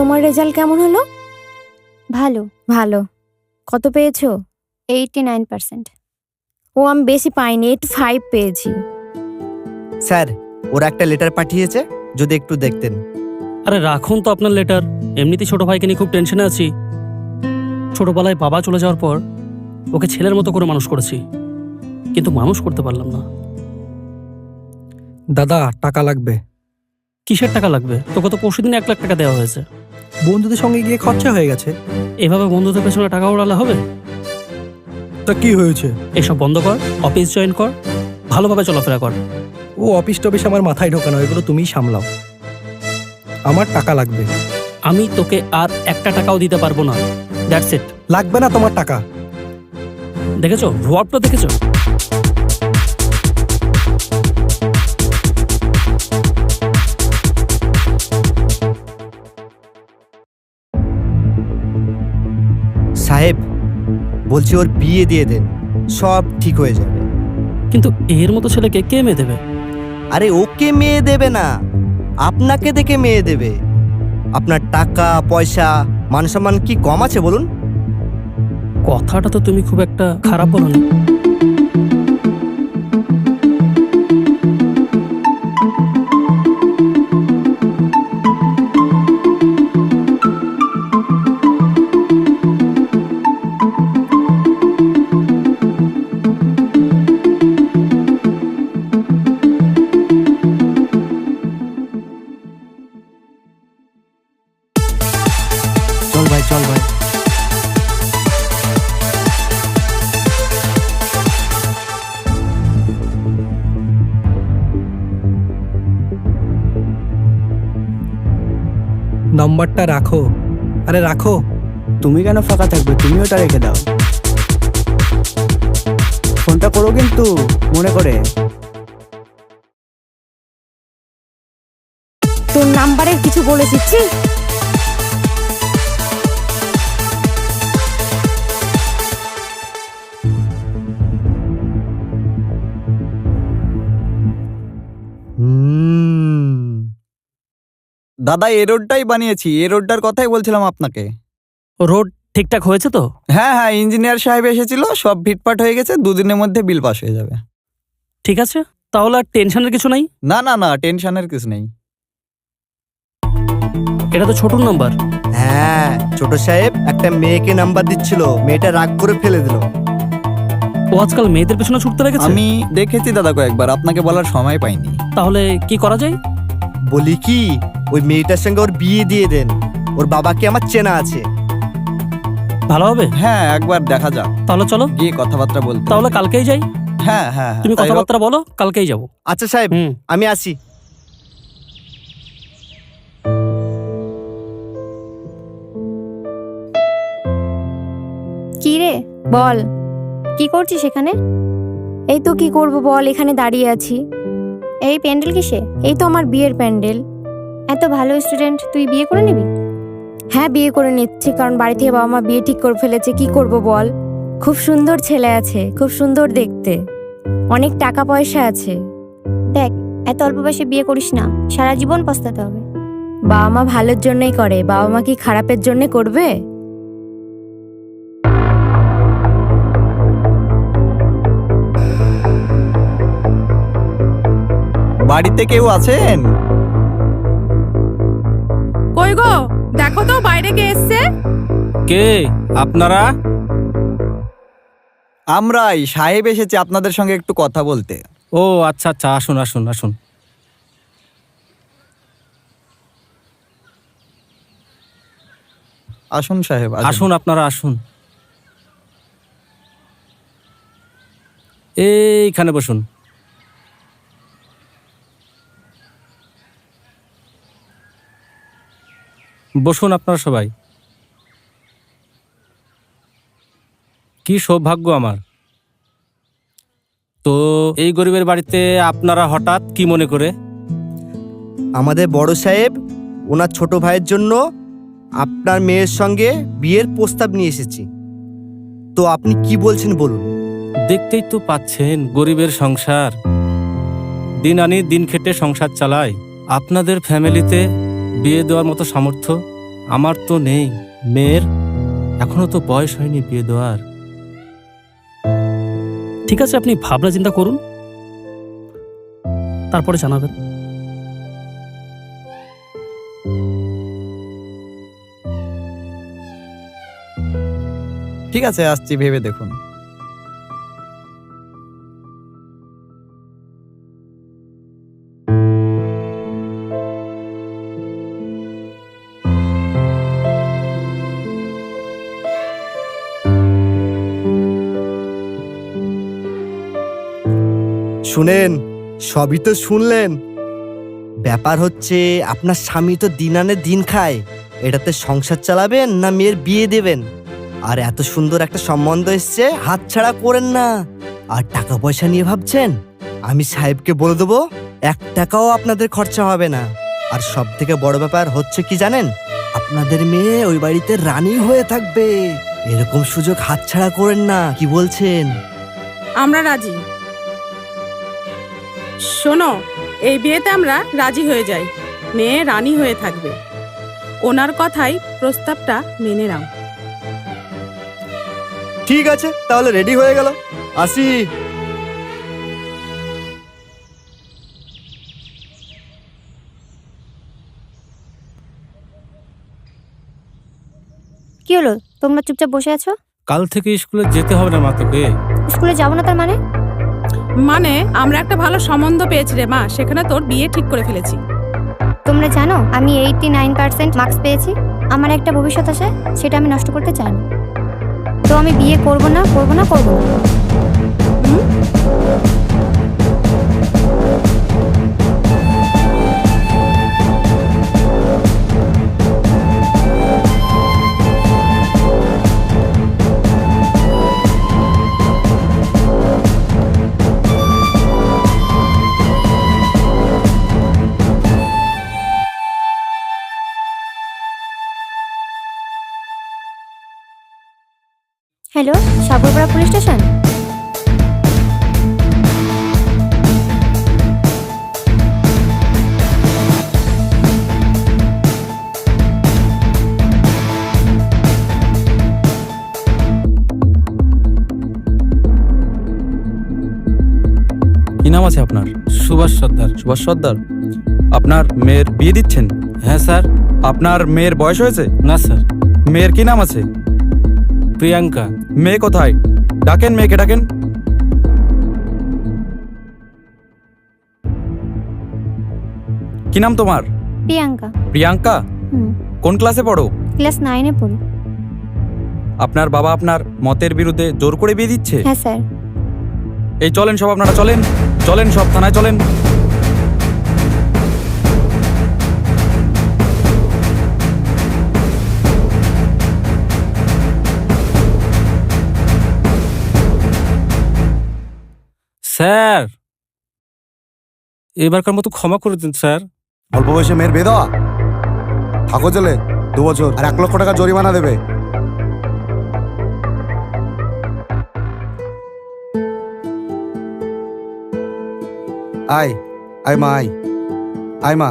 তোমার রেজাল্ট কেমন হলো? ভালো। ভালো। কত পেয়েছো? 89%। ও আমি বেশি পাইনি, 85 পেয়েছি। স্যার, ওরা একটা লেটার পাঠিয়েছে, যদি একটু দেখতেন। আরে রাখুন তো আপনার লেটার। এমনিতেই ছোট ভাইকে নিয়ে খুব টেনশনে আছি। ছোটবেলায় বাবা চলে যাওয়ার পর ওকে ছেলের মতো করে মানুষ করেছি, কিন্তু মানুষ করতে পারলাম না। দাদা, টাকা লাগবে। কিসের টাকা লাগবে? তোকে তো পরশুদিন 1 লাখ টাকা দেওয়া হয়েছে। বন্ধুদের সঙ্গে গিয়ে খরচা হয়ে গেছে। এভাবে বন্ধুদের পেছনে টাকা উড়ালে হবে? তা কি হয়েছে? এসব বন্ধ কর, অফিস জয়েন কর, ভালোভাবে চলাফেরা কর। ও অফিস টফিস আমার মাথায় ঢোকানো, এগুলো তুমিই সামলাও। আমার টাকা লাগবে। আমি তোকে আর 1 টাকাও দিতে পারবো না। That's it. লাগবে না তোমার টাকা। দেখেছো রোয়াবটা, দেখেছো? সাহেব, বলছি ওর বিয়ে দিয়ে দেন, সব ঠিক হয়ে যাবে। কিন্তু এর মতো ছেলেকে কে মেয়ে দেবে? আরে ওকে মেয়ে দেবে না, আপনাকে দেখে মেয়ে দেবে। আপনার টাকা পয়সা মান সম্মান কি কম আছে বলুন? কথাটা তো তুমি খুব একটা খারাপ বলনি। চল ভাই, চল ভাই। নাম্বারটা রাখো। আরে রাখো। তুমি কেন ফাঁকা থাকবে? তুমি ওটা রেখে দাও। ফোনটা করো কিন্তু মনে করে। তোর নাম্বারের কিছু বলে দিচ্ছি। দাদা, এই রোডটাই বানিয়েছি, এই রোডটার কথাই বলছিলাম আপনাকে। রোড ঠিকঠাক হয়েছে তো? হ্যাঁ হ্যাঁ, ইঞ্জিনিয়ার সাহেব এসেছিল, সব ফিটফাট হয়ে গেছে, 2 দিনের মধ্যে বিল পাস হয়ে যাবে। ঠিক আছে, তাহলে আর টেনশনের কিছু নাই। না না না, টেনশনের কিছু নেই। এটা তো ছোটর নাম্বার। হ্যাঁ, ছোট সাহেব একটা মেয়েকে নাম্বার দিচ্ছিল, মেয়েটা রাগ করে ফেলে দিল। ও আজকাল মেয়েদের পেছনে ছুটতে লেগেছে। আমি দেখেছি দাদা কয়েকবার, আপনাকে বলার সময় পাইনি। তাহলে কি করা যায়? বলি কি, ওই মেয়েটার সঙ্গে ওর বিয়ে দিয়ে দেন, ওর বাবাকে আমার চেনা আছে। ভালো হবে। হ্যাঁ, একবার দেখা যাক, তাহলে চলো গিয়ে কথাবার্তা বলতে। তাহলে কালকেই যাই। হ্যাঁ হ্যাঁ হ্যাঁ, তুমি তাই হোক। কথাবার্তা বলো, কালকেই যাবো। আচ্ছা সাহেব, হুম। আমি আসি। কি রে, বল। কি করছিস এখানে? এই তো কি করব বল, এখানে দাঁড়িয়ে আছি। এই প্যান্ডেল কিসে? এই তো আমার বিয়ের প্যান্ডেল। এত ভালো স্টুডেন্ট, তুই বিয়ে করে নিবি? হ্যাঁ, বিয়ে করে নিচ্ছি, কারণ বাড়ি থেকে বাবা মা বিয়ে ঠিক করে ফেলেছে। কি করব বল? খুব সুন্দর ছেলে আছে, খুব সুন্দর দেখতে, অনেক টাকা পয়সা আছে। দেখ, এত অল্প বয়সে বিয়ে করিস না, সারা জীবন পস্তাতে হবে। বাবা মা ভালোর জন্যই করে, বাবা মা কি খারাপের জন্য করবে? বাড়িতে কেউ আছেন? কই গো, দেখো তো বাইরে কে এসছে। কে আপনারা? আমরাই, সাহেব এসেছে আপনাদের সঙ্গে একটু কথা বলতে। ও আচ্ছা আচ্ছা, আসুন আসুন আসুন। আসুন সাহেব, আসুন আপনারা আসুন, এইখানে বসুন। বসুন আপনারা সবাই। কি সৌভাগ্য আমার। তো এই গরিবের বাড়িতে আপনারা হঠাৎ কি মনে করে? আমাদের বড় সাহেব ওনার ছোট ভাইয়ের জন্য আপনার মেয়ের সঙ্গে বিয়ের প্রস্তাব নিয়ে এসেছি। তো আপনি কি বলছেন বলুন। দেখতেই তো পাচ্ছেন গরিবের সংসার, দিন আনি দিন খেটে সংসার চালায়। আপনাদের ফ্যামিলিতে বিয়ে দেওয়ার মতো সামর্থ্য আমার তো নেই, মেয়ের এখনো তো বয়স হয়নি বিয়ে দেওয়ার। ঠিক আছে, আপনি ভাবনা চিন্তা করুন, তারপরে জানাবেন। ঠিক আছে, আসছি, ভেবে দেখুন। শুনেন, সবই তো শুনলেন। ব্যাপার হচ্ছে আপনার স্বামী তো দিন আনে দিন খায়, এটাতে সংসার চালাবেন না মেয়ের বিয়ে দেবেন? আর এত সুন্দর একটা সম্বন্ধ এসছে, হাতছাড়া করেন না। আর টাকা পয়সা নিয়ে ভাবছেন? আমি সাহেবকে বলে দেবো, 1 টাকাও আপনাদের খরচা হবে না। আর সব থেকে বড় ব্যাপার হচ্ছে কি জানেন? আপনাদের মেয়ে ওই বাড়িতে রানী হয়ে থাকবে। এরকম সুযোগ হাতছাড়া করেন না, কি বলছেন? আমরা রাজি। শোনো, এই বিয়েতে আমরা রাজি হয়ে যাই, মেয়ে রানী হয়ে থাকবে। ওনার কথাই প্রস্তাবটা মেনে নাও। ঠিক আছে, তাহলে রেডি হয়ে গেল, আসি। কি হলো, তোমরা চুপচাপ বসে আছো? কাল থেকে স্কুলে যেতে হবে না মা তোকে? স্কুলে যাবো না তার মানে? মানে আমরা একটা ভালো সম্বন্ধ পেয়েছি রে মা, সেখানে তোর বিয়ে ঠিক করে ফেলেছি। তোমরা জানো আমি 89% মার্কস পেয়েছি। আমার একটা ভবিষ্যৎ আছে, সেটা আমি নষ্ট করতে চাই না। তো আমি বিয়ে করব না, করব না, করব না। Hello, Sagarpara police station? কি নাম আছে আপনার? সুভাষ সর্দার। সুভাষ সর্দার, আপনার মেয়ের বিয়ে দিচ্ছেন? হ্যাঁ স্যার। আপনার মেয়ের বয়স হয়েছে? না স্যার। মেয়ের কি নাম আছে? প্রিয়াঙ্কা। মেয়ে কোথায়? ডাকেন, মেয়েকে ডাকেন। কি নাম তোমার? প্রিয়াঙ্কা। প্রিয়াঙ্কা? কোন ক্লাসে পড়ো? ক্লাস 9-এ পড়ি। আপনার বাবা আপনার মতের বিরুদ্ধে জোর করে বিয়ে দিচ্ছে? হ্যাঁ স্যার। এই চলেন সব, আপনারা চলেন, চলেন সব থানায় চলেন। স্যার, এবারকার মতো ক্ষমা করে দিন স্যার। অল্প বয়সে মেয়ের বিয়ে দেওয়া? থাকো জেলে 2 বছর, আর 1 লক্ষ টাকা জরিমানা দেবে। আয় আয় মা, আয় আয় মা।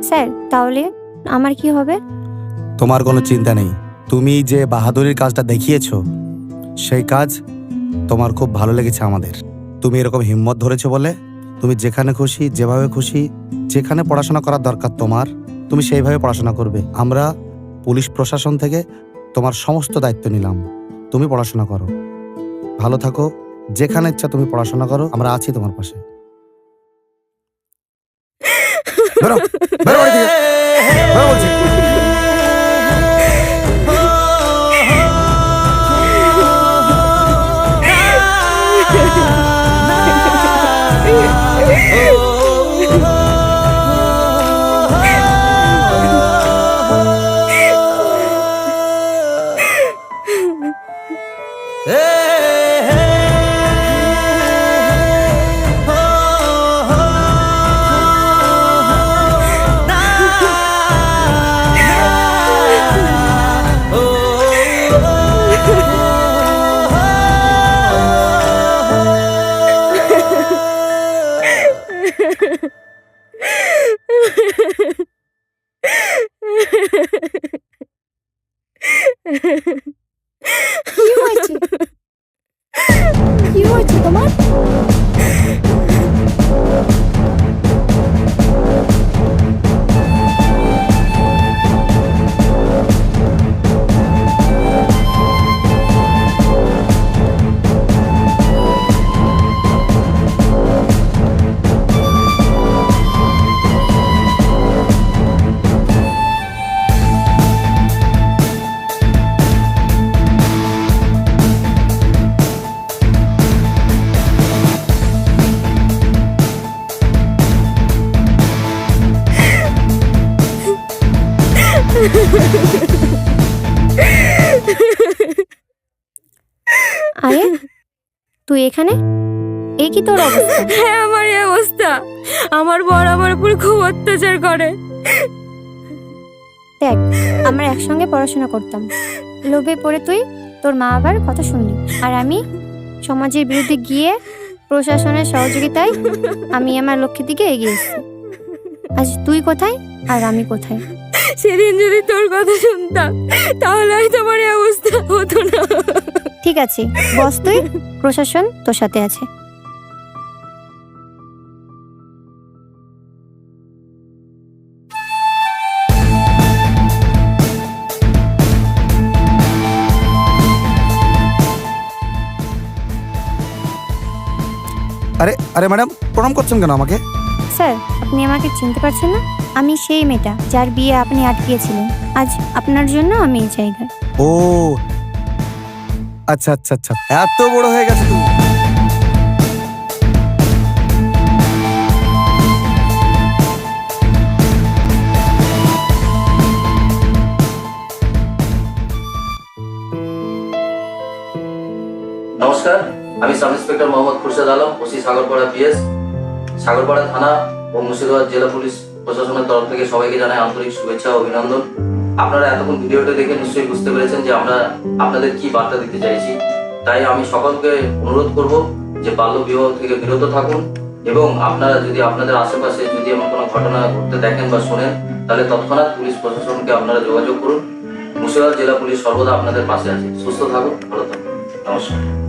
স্যার, তাহলে আমার কি হবে? তোমার কোনো চিন্তা নেই। তুমি যে বাহাদুরির কাজটা দেখিয়েছো, সেই কাজ তোমার খুব ভালো লেগেছে আমাদের। তুমি এরকম হিম্মত ধরেছো বলে তুমি যেখানে খুশি, যেভাবে খুশি, যেখানে পড়াশোনা করার দরকার তোমার, তুমি সেইভাবে পড়াশোনা করবে। আমরা পুলিশ প্রশাসন থেকে তোমার সমস্ত দায়িত্ব নিলাম। তুমি পড়াশোনা করো, ভালো থাকো, যেখানে ইচ্ছা তুমি পড়াশোনা করো, আমরা আছি তোমার পাশে। বেরো, বেরো বাড়ি থেকে, বেরো বলছি। Ha ha ha. আরে তুই এখানে? এই কি তোর অবস্থা? হ্যাঁ, আমার এই অবস্থা। আমার বর আমার উপর খুব অত্যাচার করে। দেখ, আমরা একসঙ্গে পড়াশোনা করতাম, লোভে পড়ে তুই তোর মা বাবার কথা শুনলি, আর আমি সমাজের বিরুদ্ধে গিয়ে প্রশাসনের সহযোগিতায় আমি আমার লক্ষ্যের দিকে এগিয়ে এসেছি। আজ তুই কোথায় আর আমি কোথায়? সেদিন যদি তোর কথা শুনতাম তাহলে হয়তো আমার এই অবস্থা হতো না। ঠিক আছে বস, তুই, প্রশাসন তোর সাথে আছে। আরে আরে ম্যাডাম, প্রণাম করছেন কেন আমাকে? স্যার, আপনি আমাকে চিনতে পারছেন না? আমি সেই মেয়েটা যার বিয়ে আপনি আটকিয়েছিলেন। আজ আপনার জন্য আমি এই জায়গায়। ও আচ্ছা আচ্ছা আচ্ছা, এত বড় হয়ে গেছে তুমি। নমস্কার, আমি sub inspector Mohammad Khurshed Alam, OC Sagarpara PS, Sagarpara থানা ও মুর্শিদাবাদ জেলা পুলিশ প্রশাসনের তরফ থেকে সবাইকে জানাই আন্তরিক শুভেচ্ছা ও অভিনন্দন। আপনারা এতক্ষণ ভিডিওটা দেখে নিশ্চয়ই বুঝতে পেরেছেন যে আমরা আপনাদের কি বার্তা দিতে চাইছি। তাই আমি সকলকে অনুরোধ করব যে বাল্য বিবাহ থেকে বিরত থাকুন, এবং আপনারা যদি আপনাদের আশেপাশে যদি এমন কোনো ঘটনা ঘটতে দেখেন বা শোনেন, তাহলে তৎক্ষণাৎ পুলিশ প্রশাসনকে আপনারা যোগাযোগ করুন। মুর্শিদাবাদ জেলা পুলিশ সর্বদা আপনাদের পাশে আছে। সুস্থ থাকুন, ভালো থাকুন, নমস্কার।